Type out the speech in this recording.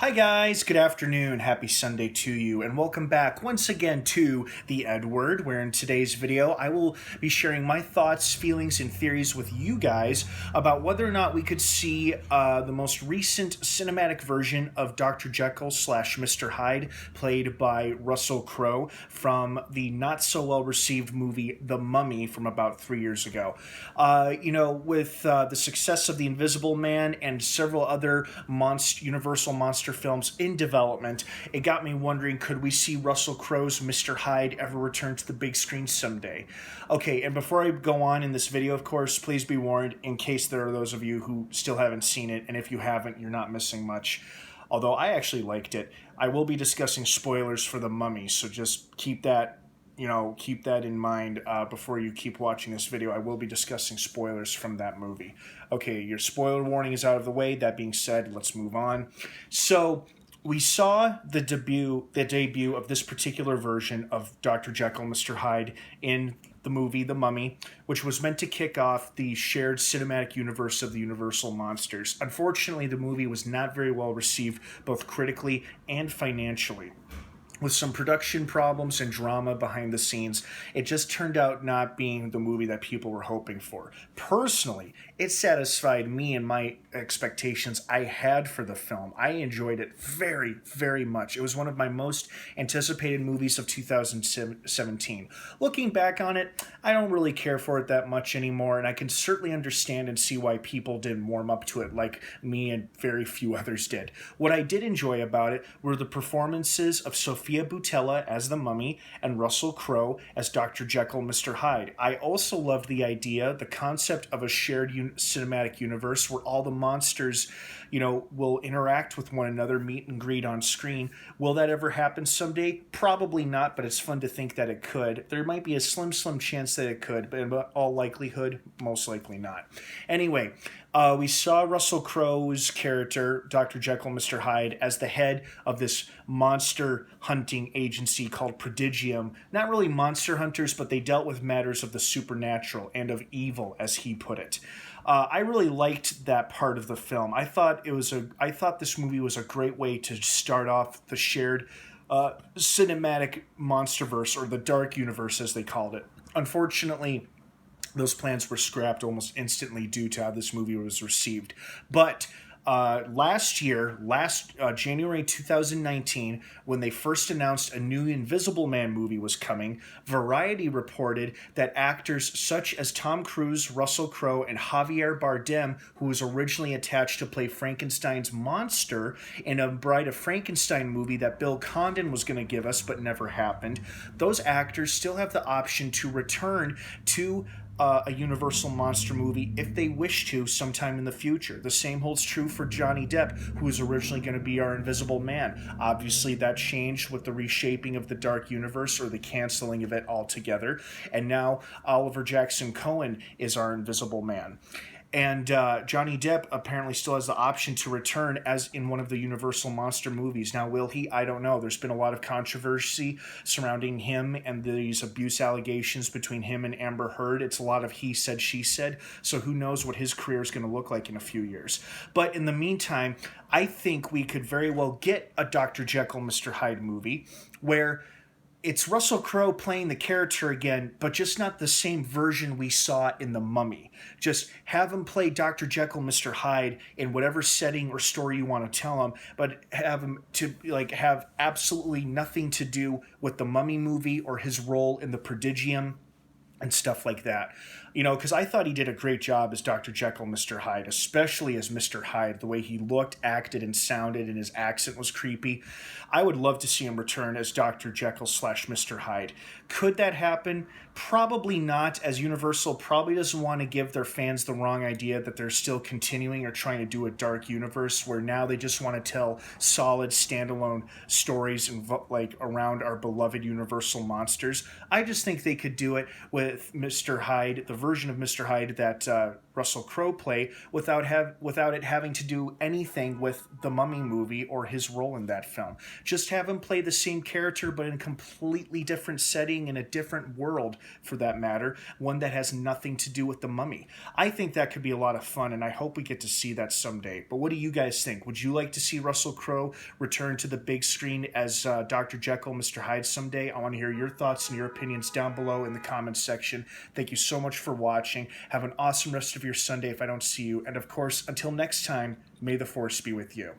Hi guys, good afternoon, happy Sunday to you, and welcome back once again to the EdWord, where in today's video I will be sharing my thoughts, feelings, and theories with you guys about whether or not we could see the most recent cinematic version of Dr. Jekyll slash Mr. Hyde, played by Russell Crowe, from the not-so-well-received movie The Mummy from about 3 years ago. With the success of The Invisible Man and several other Universal monster films in development, it got me wondering, could we see Russell Crowe's Mr. Hyde ever return to the big screen someday? Okay, and before I go on in this video, of course, please be warned in case there are those of you who still haven't seen it, and if you haven't, you're not missing much. Although I actually liked it. I will be discussing spoilers for The Mummy, so just keep that in mind before you keep watching this video. I will be discussing spoilers from that movie. Okay, your spoiler warning is out of the way. That being said, let's move on. So we saw the debut of this particular version of Dr. Jekyll, Mr. Hyde in the movie The Mummy, which was meant to kick off the shared cinematic universe of the Universal monsters. Unfortunately, the movie was not very well received, both critically and financially. With some production problems and drama behind the scenes, it just turned out not being the movie that people were hoping for. Personally, it satisfied me and my expectations I had for the film. I enjoyed it very, very much. It was one of my most anticipated movies of 2017. Looking back on it, I don't really care for it that much anymore, and I can certainly understand and see why people didn't warm up to it like me and very few others did. What I did enjoy about it were the performances of Sophia Boutella as the Mummy and Russell Crowe as Dr. Jekyll, Mr. Hyde. I also loved the concept of a shared cinematic universe where all the monsters, will interact with one another, meet and greet on screen. Will that ever happen someday? Probably not, but it's fun to think that it could. There might be a slim chance that it could, but in all likelihood, most likely not. Anyway, we saw Russell Crowe's character, Dr. Jekyll, Mr. Hyde, as the head of this monster hunting agency called Prodigium. Not really monster hunters, but they dealt with matters of the supernatural and of evil, as he put it. I really liked that part of the film. I thought this movie was a great way to start off the shared cinematic monsterverse, or the dark universe as they called it. Unfortunately, those plans were scrapped almost instantly due to how this movie was received. But last January 2019, when they first announced a new Invisible Man movie was coming, Variety reported that actors such as Tom Cruise, Russell Crowe, and Javier Bardem, who was originally attached to play Frankenstein's monster in a Bride of Frankenstein movie that Bill Condon was going to give us but never happened, those actors still have the option to return to a Universal monster movie if they wish to sometime in the future. The same holds true for Johnny Depp, who was originally going to be our Invisible Man. Obviously, that changed with the reshaping of the Dark Universe, or the canceling of it altogether, and now Oliver Jackson Cohen is our Invisible Man. And Johnny Depp apparently still has the option to return as in one of the Universal monster movies. Now, will he? I don't know. There's been a lot of controversy surrounding him and these abuse allegations between him and Amber Heard. It's a lot of he said, she said. So who knows what his career is going to look like in a few years. But in the meantime, I think we could very well get a Dr. Jekyll, Mr. Hyde movie where it's Russell Crowe playing the character again, but just not the same version we saw in The Mummy. Just have him play Dr. Jekyll, Mr. Hyde in whatever setting or story you want to tell him, but have him to have absolutely nothing to do with The Mummy movie or his role in the Prodigium and stuff like that. Because I thought he did a great job as Dr. Jekyll, Mr. Hyde, especially as Mr. Hyde. The way he looked, acted, and sounded, and his accent was creepy. I would love to see him return as Dr. Jekyll slash Mr. Hyde. Could that happen? Probably not, as Universal probably doesn't want to give their fans the wrong idea that they're still continuing or trying to do a dark universe where now they just want to tell solid standalone stories around our beloved Universal monsters. I just think they could do it with Mr. Hyde, the version of Mr. Hyde that Russell Crowe play without it having to do anything with the Mummy movie or his role in that film. Just have him play the same character but in a completely different setting, in a different world for that matter, one that has nothing to do with the Mummy. I think that could be a lot of fun, and I hope we get to see that someday. But what do you guys think? Would you like to see Russell Crowe return to the big screen as Dr. Jekyll, Mr. Hyde someday? I want to hear your thoughts and your opinions down below in the comments section. Thank you so much for watching. Have an awesome rest of your Sunday if I don't see you. And of course, until next time, may the Force be with you.